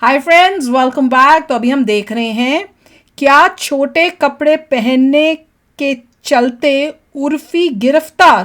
Hi friends, welcome back. तो अभी हम देख रहे हैं क्या छोटे कपड़े पहनने के चलते उर्फी गिरफ्तार,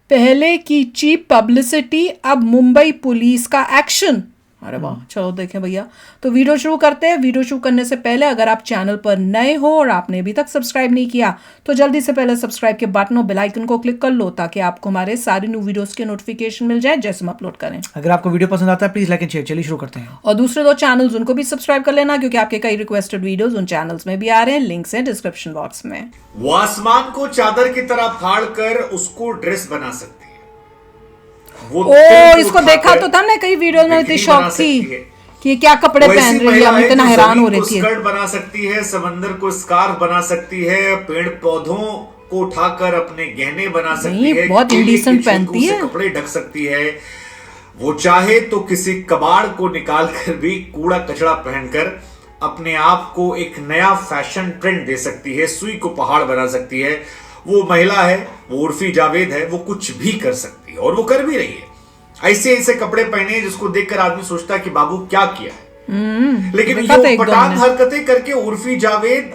पहले की चीप पब्लिसिटी, अब मुंबई पुलिस का एक्शन। अरे वाह, चलो देखें भैया। तो वीडियो शुरू करते हैं। वीडियो शुरू करने से पहले अगर आप चैनल पर नए हो और आपने अभी तक सब्सक्राइब नहीं किया तो जल्दी से पहले सब्सक्राइब के बटन और बेल आइकन को क्लिक कर लो ताकि आपको हमारे सारे न्यू वीडियोस के नोटिफिकेशन मिल जाए जैसे हम अपलोड करें। अगर आपको वीडियो पसंद आता है प्लीज लाइक एंड शेयर। चलिए शुरू करते हैं। और दूसरे दो चैनल्स उनको भी सब्सक्राइब कर लेना क्योंकि आपके कई रिक्वेस्टेड वीडियोस उन चैनल्स में भी आ रहे हैं। लिंक्स हैं डिस्क्रिप्शन बॉक्स में। वो आसमान को चादर की तरह फाड़ कर उसको ड्रेस बना सकती है। वो इसको देखा तो था ना, कई वीडियो में इतनी शौक थी कि ये क्या कपड़े पहन रही है, हम इतना हैरान हो रही थी। स्कर्ट बना सकती है, समंदर को स्कार्फ बना सकती है, पेड़ पौधों को उठाकर अपने गहने बना सकती है, बहुत इंडिसेंट पहनती है, कपड़े ढक सकती है। वो चाहे तो किसी कबाड़ को निकाल कर भी कूड़ा कचड़ा पहनकर अपने आप को एक नया फैशन ट्रेंड दे सकती है, सुई को पहाड़ बना सकती है। वो महिला है, वो उर्फी जावेद है, वो कुछ भी कर सकती है और वो कर भी रही है। ऐसे ऐसे कपड़े पहने जिसको देखकर आदमी सोचता है कि बाबू क्या किया है। लेकिन ये पटान हरकतें करके उर्फी जावेद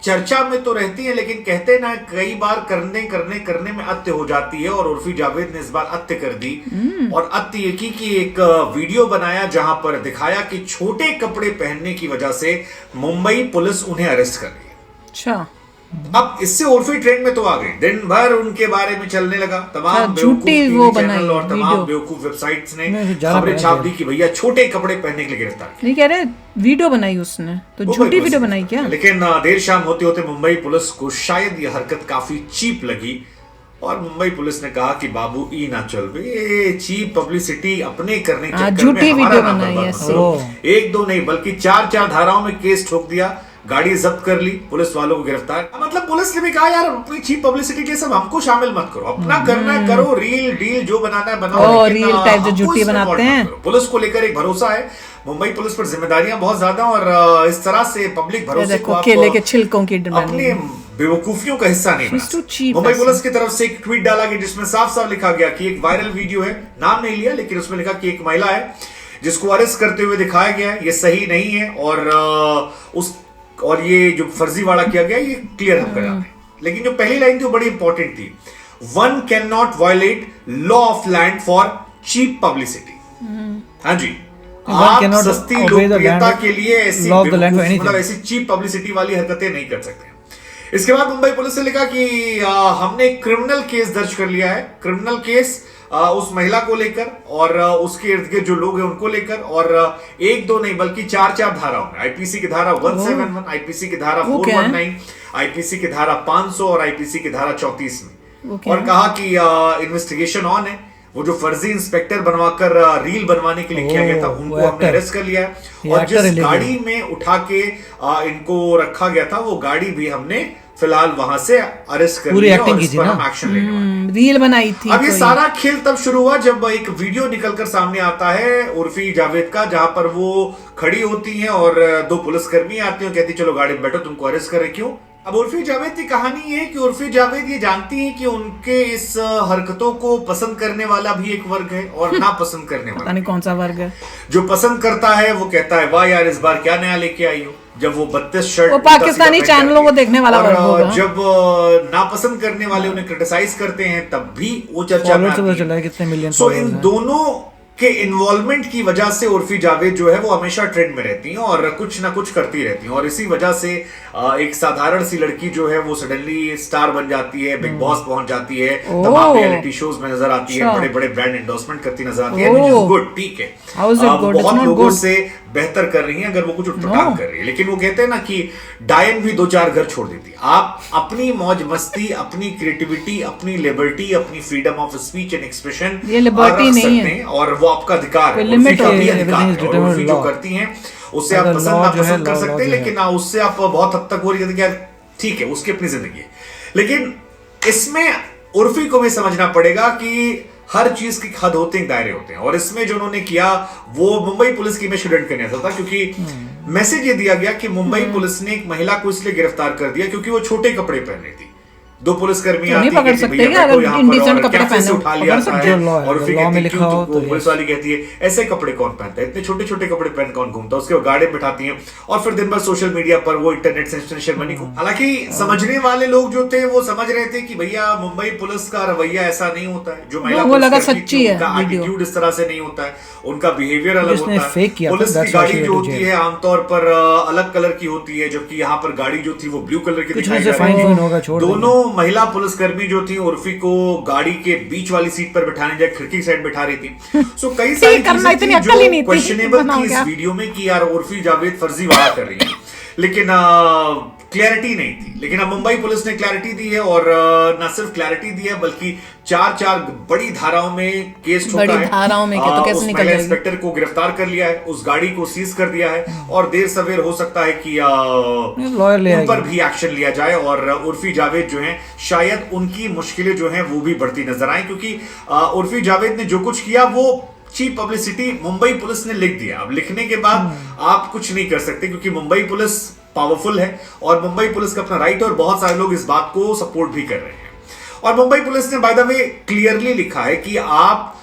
चर्चा में तो रहती है, लेकिन कहते ना कई बार करने में अत्य हो जाती है। और उर्फी जावेद ने इस बार अत्य कर दी और अत्य ये की कि एक वीडियो बनाया जहां पर दिखाया कि छोटे कपड़े पहनने की वजह से मुंबई पुलिस उन्हें अरेस्ट कर रही है। अच्छा, अब इससे उर्फी ट्रेंड में तो आ गए, दिन भर उनके बारे में चलने लगा। तमाम झूठी वो चैनल और तमाम बेवकूफ वेबसाइट्स ने खबरें छाप दी कि भैया छोटे कपड़े पहनने के लिए गिरफ्तार। नहीं कह रहे वीडियो बनाई उसने, तो झूठी वीडियो बनाई क्या? लेकिन देर शाम होते होते मुंबई पुलिस को शायद यह हरकत काफी चीप लगी और मुंबई पुलिस ने कहा कि बाबू ई ना चल ये चीप पब्लिसिटी अपने करने के झूठी वीडियो बनाई है। एक दो नहीं बल्कि चार धाराओं में केस ठोक दिया, गाड़ी जब्त कर ली, पुलिस वालों को गिरफ्तार। मतलब पुलिस ने भी कहा यार अपनी चीप पब्लिसिटी के सब हमको शामिल मत करो, अपना करना है करो, रील डील जो बनाना है बनाओ, रील टाइप जो झूठी बनाते हैं। पुलिस को लेकर एक भरोसा है, मुंबई पुलिस पर जिम्मेदारियां बहुत ज्यादा और इस तरह से पब्लिक भरोसे को केले के छिलकों की अपने बेवकूफियों का हिस्सा नहीं बना। मुंबई पुलिस की तरफ से एक ट्वीट डाला गया जिसमें साफ साफ लिखा गया कि एक वायरल वीडियो है, नाम नहीं लिया लेकिन उसमें लिखा कि एक महिला है जिसको अरेस्ट करते हुए दिखाया गया है, ये सही नहीं है और ये जो फर्जीवाड़ा किया गया ये क्लियर हम कराते हैं। लेकिन जो पहली लाइन थी वो बड़ी इंपॉर्टेंट थी, one can not violate law of land for cheap publicity. हाँ जी, आप सस्ती लोकप्रियता के लिए ऐसी मतलब ऐसी चीप पब्लिसिटी वाली हरकतें नहीं कर सकते। इसके बाद मुंबई पुलिस ने लिखा कि हमने क्रिमिनल केस दर्ज कर लिया है, क्रिमिनल केस उस महिला को लेकर और उसके इर्द गिर्द जो लोग हैं उनको लेकर, और एक दो नहीं बल्कि चार धाराओं में, आईपीसी की धारा 171, आईपीसी की धारा 419, आईपीसी की धारा 500 और आईपीसी की धारा 34 में। और कहा कि इन्वेस्टिगेशन ऑन है। वो जो फर्जी इंस्पेक्टर बनवाकर रील बनवाने के लिए किया गया था उनको हमने अरेस्ट कर लिया है और जिस गाड़ी में उठा के इनको रखा गया था वो गाड़ी भी हमने फिलहाल वहां से अरेस्ट कर लिया और इस पर हम एक्शन लेने वाले हैं। रील बनाई थी। अब ये सारा खेल तब शुरू हुआ जब एक वीडियो निकलकर सामने आता है उर्फी जावेद का, जहां पर वो खड़ी होती हैं और दो पुलिसकर्मी आते हैं, कहती चलो गाड़ी में बैठो, तुमको अरेस्ट करें। क्यों? अब उर्फी जावेद की कहानी है कि उर्फी जावेद ये जानती है कि उनके इस हरकतों को पसंद करने वाला भी एक वर्ग है और ना पसंद करने वाला। पता नहीं कौन सा वर्ग है। जो पसंद करता है वो कहता है वाह यार इस बार क्या नया लेके आई हो, जब वो 32 शर्ट वो पाकिस्तानी चैनलों को देखने वाला वर्ग होगा। जब नापसंद करने वाले उन्हें क्रिटिसाइज करते हैं तब भी वो चर्चा में आती है। कितने मिलियन। सो इन दोनों के इन्वॉल्वमेंट की वजह से उर्फी जावेद जो है वो हमेशा ट्रेंड में रहती हैं और कुछ ना कुछ करती रहती हैं और इसी वजह से एक साधारण सी लड़की जो है वो सडनली स्टार बन जाती है, बिग बॉस पहुंच जाती है, तमाम रियलिटी शोज में नजर आती है, बड़े बड़े ब्रांड एंडोर्समेंट करती नजर आती है, व्हिच इज गुड, ठीक है। बहुत लोगों से बेहतर कर रही है अगर वो कुछ उठपटांग कर रही है, लेकिन वो कहते हैं ना कि डायन भी 2-4 घर छोड़ देती है। आप अपनी मौज मस्ती, अपनी क्रिएटिविटी, अपनी लिबर्टी, अपनी freedom of speech and expression ये लिबर्टी नहीं है और वो आपका अधिकार है, जो करती हैं उससे आप पसंद ना पसंद कर सकते हैं, लेकिन उससे आप बहुत हद तक वो ठीक है उसकी अपनी जिंदगी है। लेकिन इसमें उर्फी को भी समझना पड़ेगा कि हर चीज की हद होते हैं, दायरे होते हैं और इसमें जो उन्होंने किया वो मुंबई पुलिस की इमेज स्टूडेंट करने था क्योंकि मैसेज ये दिया गया कि मुंबई पुलिस ने एक महिला को इसलिए गिरफ्तार कर दिया क्योंकि वो छोटे कपड़े पहन रही थी। दो पुलिसकर्मी तो नहीं आती है पकड़ कि सकते भैया क्या बैठो अगर यहाँ पर, indecent और कपड़े कैसे से पहने? उठा पकड़ लिया सकते जाता जो है, law है, और फिर law में कहती है, लिखा क्यों हो तो तो पुलिस वाली कहती है ऐसे कपड़े कौन पहनता है, इतने छोटे छोटे कपड़े पहन कौन घूमता है, उसके बाद गाड़ी बिठाती हैं और फिर दिन भर सोशल मीडिया पर वो इंटरनेट सेंसेशन बनी को। हालांकि समझने वाले लोग जो थे वो समझ रहे थे कि भैया मुंबई पुलिस का रवैया ऐसा नहीं होता है, जो महिला वो लगा पुलिसकर्मी सच्ची थी, है उनका वीडियो। एटीट्यूड इस तरह से नहीं होता है, उनका बिहेवियर अलग जिसने होता है। fake किया था, पुलिस की that's why गाड़ी she जो went to होती jail. है आमतौर पर अलग कलर की होती है, जबकि यहाँ पर गाड़ी जो थी वो ब्लू कलर की कुछ दिखाई नहीं से जा फाइन रही फाइन है। होगा, छोड़ दोनों महिला पुलिसकर्मी जो थी उर्फी को गाड़ी के बीच वाली सीट पर बिठाने जाए खिड़की साइड बिठा रही थी। सो कई सारी करना चीजें इतनी थी अक्ल ही नहीं जो थी, क्वेश्चनेबल बनाओ थी इस क्या? वीडियो में कि यार उर्फी जावेद फर्जीवाड़ा कर रही है, लेकिन क्लैरिटी नहीं थी। लेकिन अब मुंबई पुलिस ने क्लैरिटी दी है, और न सिर्फ क्लैरिटी दी है बल्कि चार बड़ी धाराओं में केस ठोका बड़ी है। धाराओं में क्या, तो कैसे उस निकल महिला जाएगी? इंस्पेक्टर को गिरफ्तार कर लिया है, उस गाड़ी को सीज कर दिया है, और देर सवेर हो सकता है कि लॉयर ले उन पर आएगी। भी एक्शन लिया जाए, और उर्फी जावेद जो हैं शायद उनकी मुश्किलें जो हैं वो भी बढ़ती नजर आए, क्योंकि उर्फी जावेद ने जो कुछ किया वो चीप पब्लिसिटी मुंबई पुलिस ने लिख दिया। अब लिखने के बाद आप कुछ नहीं कर सकते, क्योंकि मुंबई पुलिस पावरफुल है और मुंबई पुलिस का अपना राइट, और बहुत सारे लोग इस बात को सपोर्ट भी कर रहे हैं। और मुंबई पुलिस ने बाय द वे क्लियरली लिखा है कि आप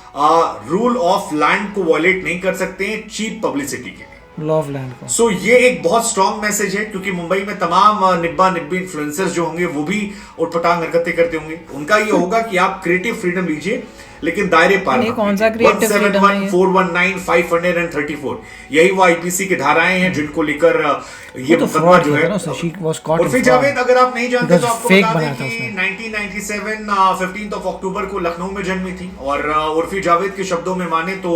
रूल ऑफ लैंड को वॉयलेट नहीं कर सकते हैं चीप पब्लिसिटी के लिए, लॉ ऑफ लैंड को। सो ये एक बहुत स्ट्रॉन्ग मैसेज है, क्योंकि मुंबई में तमाम निब्बा निब्बी इन्फ्लुएंसर्स जो होंगे वो भी उठपटांग हरकतें करते होंगे। उनका ये होगा कि आप क्रिएटिव फ्रीडम लीजिए, लेकिन दायरे पार नहीं, मत कौन सा कीजिए। creative freedom है ये? 171419534 यही वो आईपीसी की धाराएं हैं जिनको लेकर ये वो तो मुकदमा fraud जो किया है। था ना, so she was caught in Urfi fraud. Javed अगर आप नहीं जानते तो Because आपको fake बता दें बनाया था कि उसने। 1997 15 अक्टूबर को लखनऊ में जन्मी थी, और उर्फी जावेद के शब्दों में माने तो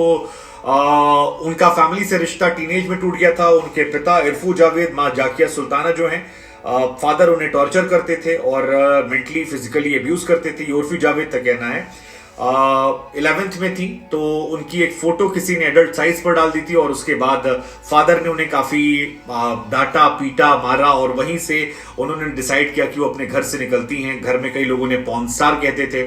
उनका फैमिली से रिश्ता टीनेज में टूट गया था। उनके पिता इरफू जावेद, मां जाकिया सुल्ताना जो हैं, फादर उन्हें टॉर्चर करते थे और मेंटली फिजिकली अब्यूज करते थे, ये उर्फी जावेद का कहना है। 11th में थी तो उनकी एक फोटो किसी ने एडल्ट साइज पर डाल दी थी, और उसके बाद फादर ने उन्हें काफी डांटा पीटा मारा, और वहीं से उन्होंने डिसाइड किया कि वो अपने घर से निकलती हैं। घर में कई लोगों ने पॉर्न स्टार कहते थे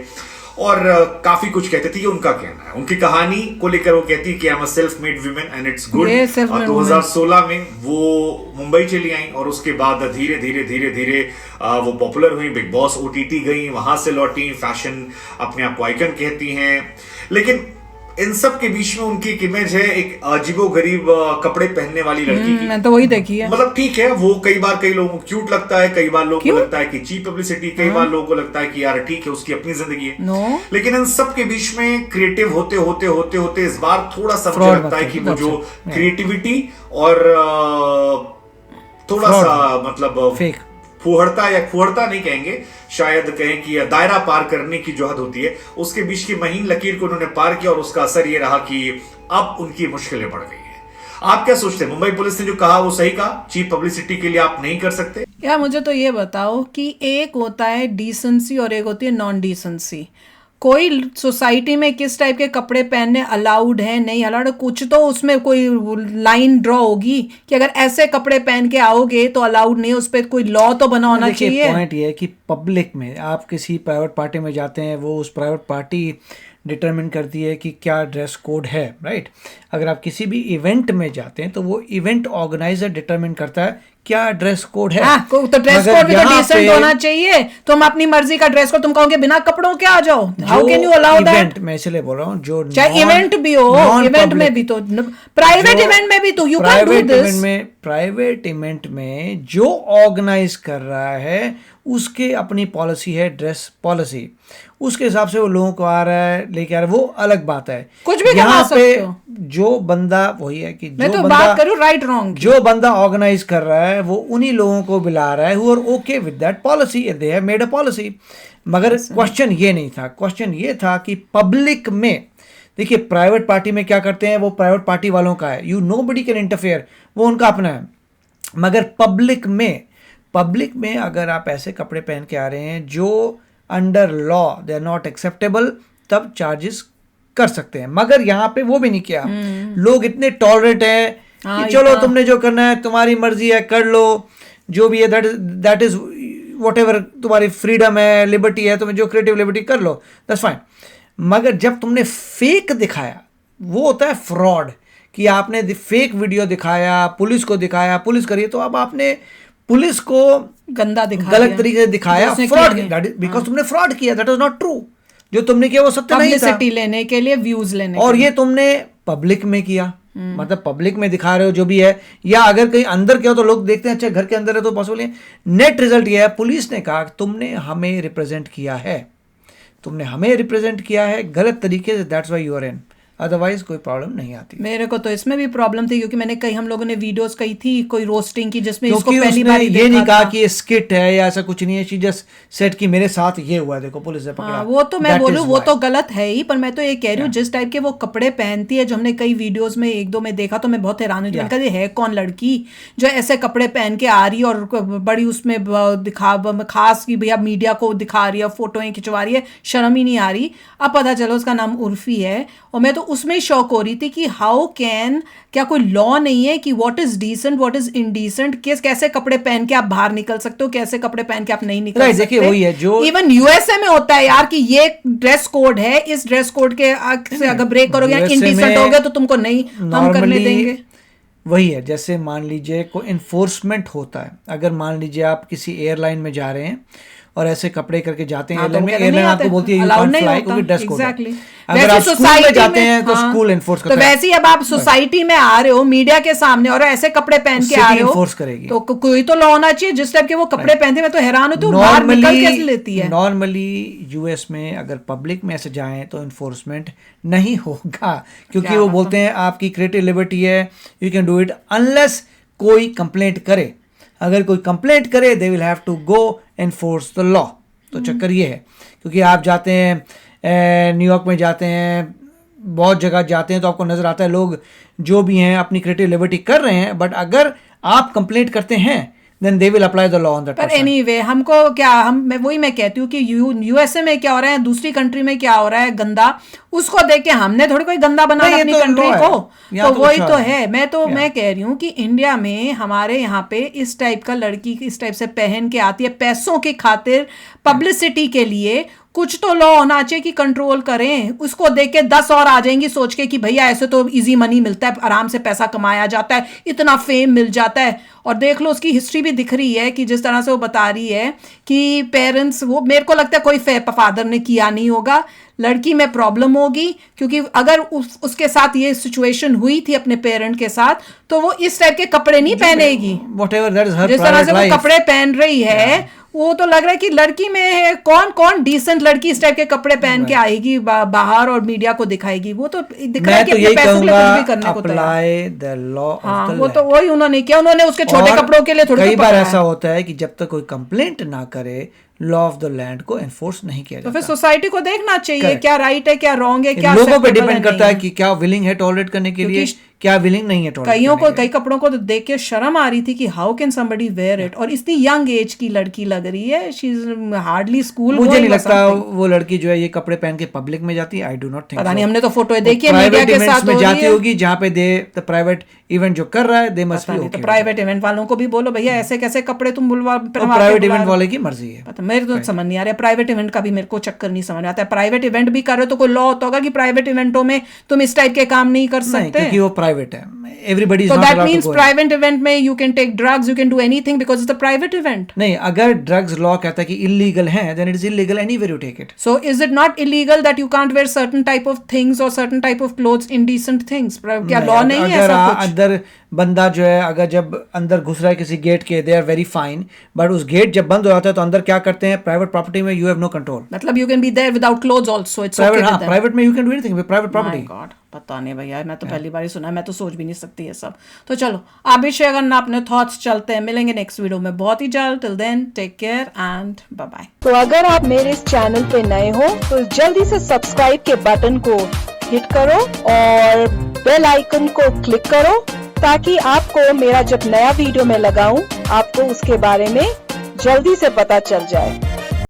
और काफी कुछ कहते थे, ये उनका कहना है। उनकी कहानी को लेकर वो कहती है कि I am a self made woman and it's good. ये self-made 2016 में वो मुंबई चली आई, और उसके बाद धीरे धीरे वो पॉपुलर हुई, बिग बॉस ओटीटी गई, वहां से लौटी, फैशन अपने आप को आइकन कहती हैं। लेकिन इन सब के बीच में उनकी एक इमेज है एक अजीबोगरीब कपड़े पहनने वाली लड़की की। मैं तो वही देखी है। मतलब ठीक है, वो कई बार कई लोगों को क्यूट लगता है, कई बार लोगों को क्यों? लगता है कि चीप पब्लिसिटी, कई बार लोगों को लगता है कि यार ठीक है उसकी अपनी जिंदगी है। नो, लेकिन इन सब के बीच में क्रिएटिव होते इस बार थोड़ा सा मुझे Fraud लगता है मतलब, कि वो जो that's it, yeah. क्रिएटिविटी और थोड़ा Fraud. सा मतलब फेक। फुहड़ता या फुहड़ता नहीं कहेंगे, शायद कहें कि दायरा पार करने की जो हद होती है उसके बीच की महीन लकीर को उन्होंने पार किया, और उसका असर ये रहा कि अब उनकी मुश्किलें बढ़ गई हैं। आप क्या सोचते हैं, मुंबई पुलिस ने जो कहा वो सही कहा? चीप पब्लिसिटी के लिए आप नहीं कर सकते? यार मुझे तो ये बताओ कि एक होता है डिसेंसी और एक होती है नॉन डिसेंसी। कोई सोसाइटी में किस टाइप के कपड़े पहनने अलाउड है नहीं अलाउड, कुछ तो उसमें कोई लाइन ड्रॉ होगी कि अगर ऐसे कपड़े पहन के आओगे तो अलाउड नहीं है, उस पर कोई लॉ तो बना होना चाहिए। पॉइंट ये है कि पब्लिक में आप किसी प्राइवेट पार्टी में जाते हैं, वो उस प्राइवेट पार्टी डिटरमिन करती है कि क्या ड्रेस कोड है, राइट। अगर आप किसी भी इवेंट में जाते हैं तो वो इवेंट ऑर्गेनाइजर डिटरमिन करता है क्या ड्रेस कोड है। तो ड्रेस कोड भी तो डिसेंट होना चाहिए। तुम अपनी मर्जी का ड्रेस कोड तुम कहोगे बिना कपड़ों के आ जाओ, how can you allow that? Event मैं इसलिए बोल रहा हूँ जो चाहे इवेंट भी हो, इवेंट में भी तो प्राइवेट इवेंट में भी तो you can do this. Private event में जो ऑर्गेनाइज कर रहा है उसके अपनी पॉलिसी है, ड्रेस पॉलिसी, उसके हिसाब से वो लोगों को आ रहा है लेके आ रहा है, वो अलग बात है। कुछ भी यहाँ कमा पे सकते हो। जो बंदा वही है कि मैं जो तो बंदा बात करूं राइट रॉन्ग की। जो बंदा ऑर्गेनाइज कर रहा है वो उन्हीं लोगों को बुला रहा है who are okay with that policy, they have made a policy. मगर क्वेश्चन ये नहीं था, क्वेश्चन ये था कि पब्लिक में देखिए प्राइवेट पार्टी में क्या करते हैं, वो प्राइवेट पार्टी वालों का है, यू नोबडी कैन इंटरफेयर, वो उनका अपना है। मगर पब्लिक में अगर आप ऐसे कपड़े पहन के आ रहे हैं जो under law they are not acceptable, तब चार्जेस कर सकते हैं। मगर यहाँ पे वो भी नहीं किया। लोग इतने टॉलरेट हैं कि चलो तुमने जो करना है तुम्हारी मर्जी है कर लो, जो भी है दैट इज व्हाटएवर, तुम्हारी फ्रीडम है, लिबर्टी है, तुम्हें जो क्रिएटिव लिबर्टी कर लो, दैट्स फाइन। मगर जब तुमने फेक दिखाया, वो होता है फ्रॉड, कि आपने फेक वीडियो दिखाया, पुलिस को दिखाया, पुलिस करिए, तो अब आपने पुलिस को गंदा दिखा गलत दिया। तरीके से दिखाया, जो उसने फ्रॉड, किया नहीं। बिकॉज तुमने फ्रॉड किया, दैट वाज नॉट ट्रू। जो तुमने किया वो सत्य नहीं था, पब्लिसिटी लेने के लिए, व्यूज लेने और के लिए। ये तुमने पब्लिक में किया, मतलब पब्लिक में दिखा रहे हो जो भी है, या अगर कहीं अंदर किया तो लोग देखते हैं अच्छा घर के अंदर है तो पॉसिबल है। नेट रिजल्ट ये है, पुलिस ने कहा तुमने हमें रिप्रेजेंट किया है, तुमने हमें रिप्रेजेंट किया है गलत तरीके से, that's why you are in, otherwise कोई प्रॉब्लम नहीं आती। मेरे को तो इसमें भी प्रॉब्लम थी, क्योंकि मैंने कई, हम लोगों ने वीडियोस कही थी कोई रोस्टिंग की, जिसमें इसको क्योंकि पहली उसने बार ये नहीं कहा कि ये स्किट है या ऐसा कुछ नहीं है, शी जस्ट सेड कि मेरे साथ ये हुआ, देखो पुलिस ने पकड़ा। वो तो मैं That बोलूँ is वो why. तो गलत है ही, पर मैं तो ये कह रही हूँ जिस टाइप के वो कपड़े पहनती है, जो हमने कई वीडियोस में एक दो में देखा, तो मैं बहुत हैरान हुई। मैंने कहा ये है कौन लड़की जो ऐसे कपड़े पहन के आ रही है और बड़ी उसमें दिखा, खास की भैया मीडिया को दिखा रही है, फोटोएं खिंचवा रही है, शर्म ही नहीं आ रही। अब पता चलो उसका नाम उर्फी है, और मैं तो उसमें ही शौक हो रही थी कि हाउ कैन, क्या कोई लॉ नहीं है कि what is decent what is indecent, कैसे कपड़े पहन के आप बाहर निकल सकते हो, कैसे कपड़े पहन के आप नहीं निकल सकते। देखिए वही है जो इवन यूएसए में होता है यार कि ये ड्रेस कोड है, इस ड्रेस कोड के से अगर ब्रेक करोगे या इनडिसेंट हो गए तो तुमको नहीं हम करने देंगे। वही है, जैसे मान लीजिए कोई इन्फोर्समेंट होता है, अगर मान लीजिए आप किसी एयरलाइन में जा रहे हैं और ऐसे कपड़े करके जाते हैं एयरलाइन में, एयरलाइन आपको बोलती है यू कांट फ्लाई क्योंकि ड्रेस कोड है। अगर आप स्कूल में जाते हैं तो स्कूल एनफोर्स करता है। तो वैसे ही अब आप सोसाइटी में आ रहे हो मीडिया के सामने और ऐसे कपड़े पहन के आ रहे हो, एनफोर्स करेगी, तो कोई तो लॉ होना चाहिए जिस टाइप के वो कपड़े पहनते हैं। मैं तो हैरान होती हूँ बाहर निकल कैसे लेती है। नॉर्मली यूएस में अगर पब्लिक में ऐसे जाएं तो एनफोर्समेंट नहीं होगा, क्योंकि वो बोलते हैं आपकी क्रिएटिव लिबर्टी है, you can do it unless कोई कंप्लेंट करे। अगर कोई कंप्लेंट करे they will have to go enforce the law. तो चक्कर ये है, क्योंकि आप जाते हैं न्यूयॉर्क में जाते हैं, बहुत जगह जाते हैं तो आपको नज़र आता है लोग जो भी हैं अपनी क्रिएटिव लिबर्टी कर रहे हैं, बट अगर आप कंप्लेंट करते हैं then they will apply the law on that पर person. anyway, हमको क्या, मैं कहती हूँ कि यूएसए में क्या हो रहा है, दूसरी कंट्री में क्या हो रहा है गंदा, उसको देख के हमने थोड़ी कोई गंदा बनाना अपनी कंट्री को, तो वही तो है। मैं कह रही हूँ कि इंडिया में हमारे यहाँ पे इस टाइप का लड़की इस टाइप से पहन के आती है पैसों की खातिर, पब्लिसिटी के लिए, कुछ तो लॉ होना चाहिए कि कंट्रोल करें। उसको देख के 10 और आ जाएंगी सोच के कि भैया ऐसे तो इजी मनी मिलता है, आराम से पैसा कमाया जाता है, इतना फेम मिल जाता है। और देख लो उसकी हिस्ट्री भी दिख रही है कि जिस तरह से वो बता रही है कि पेरेंट्स, वो मेरे को लगता है कोई फादर ने किया नहीं होगा, लड़की में प्रॉब्लम होगी, क्योंकि अगर उसके साथ ये सिचुएशन हुई थी अपने पेरेंट के साथ तो वो इस टाइप के कपड़े नहीं पहनेगी। जिस तरह से वो कपड़े पहन रही है वो तो लग रहा है कि लड़की में है, कौन डिसेंट लड़की इस टाइप के कपड़े पहन के आएगी बाहर और मीडिया को दिखाएगी। वो तो दिख रहा है कि अपने पैसों के लिए कुछ भी करने को तैयार। हाँ, वो तो वही उन्होंने किया, उन्होंने उसके छोटे कपड़ों के लिए थोड़ी कई बार ऐसा होता है कि जब तक कोई कंप्लेंट ना करे लॉ ऑफ द लैंड को एनफोर्स नहीं किया जाता। तो फिर सोसाइटी को देखना चाहिए क्या राइट है क्या रॉन्ग है, क्या लोगों पे डिपेंड करता है कि क्या विलिंग है टॉलरेट करने के लिए, क्या विलिंग नहीं है टॉलरेट। कईयों को कई कपड़ों को तो देख के शर्म आ रही थी कि how can somebody wear it, और इतनी यंग एज की लड़की लग रही है, शी इज हार्डली स्कूल। मुझे नहीं लगता वो लड़की जो है ये कपड़े पहन के पब्लिक में जाती है, आई डू नॉट थिंक। पता नहीं, हमने तो फोटो देखी है मीडिया के साथ में जाती होगी जहाँ पे दे द प्राइवेट इवेंट जो कर रहा है दे मस्ट बी ओके। तो प्राइवेट इवेंट वालों को भी बोलो भैया ऐसे कैसे कपड़े तुम बुलवा, प्राइवेट इवेंट वाले की मर्जी है। पता मेरे तो समझ नहीं आ रहा, प्राइवेट इवेंट का भी मेरे को चक्कर नहीं समझ आता है। प्राइवेट इवेंट भी कर रहे हो तो कोई लॉ होता होगा कि प्राइवेट इवेंटों में तुम इस टाइप के काम नहीं कर सकते, क्योंकि वो प्राइवेट है, everybody is so not that allowed means to go private event में you can take drugs, you can do anything because it's a private event. नहीं, अगर ड्रग्स लॉ कहता है कि इलीगल है then it is illegal anywhere you take it. So is it not illegal that you can't wear certain type of things or certain type of clothes, indecent things? क्या law नहीं है ऐसा कुछ? अंदर बंदा जो है अगर जब अंदर घुस रहा है किसी गेट के, they are very fine, but उस गेट जब बंद हो जाता है तो अंदर क्या करते हैं, प्राइवेट प्रॉपर्टी में यू हैव नो कंट्रोल। मतलब you can be there without clothes also, it's okay with them. Private में you can do anything with private property. My God, पता नहीं भैया, मैं तो पहली बार ही सुना है, मैं तो सोच भी नहीं सकती ये सब। तो चलो आप भी शेयर करना अपने थॉट्स, चलते हैं, मिलेंगे नेक्स्ट वीडियो में बहुत ही जल्द। Till then take care and bye bye. तो अगर आप मेरे इस चैनल पे नए हो तो जल्दी से सब्सक्राइब के बटन को हिट करो और बेल आइकन को क्लिक करो ताकि आपको मेरा जब नया वीडियो मैं लगाऊं आपको उसके बारे में जल्दी से पता चल जाए।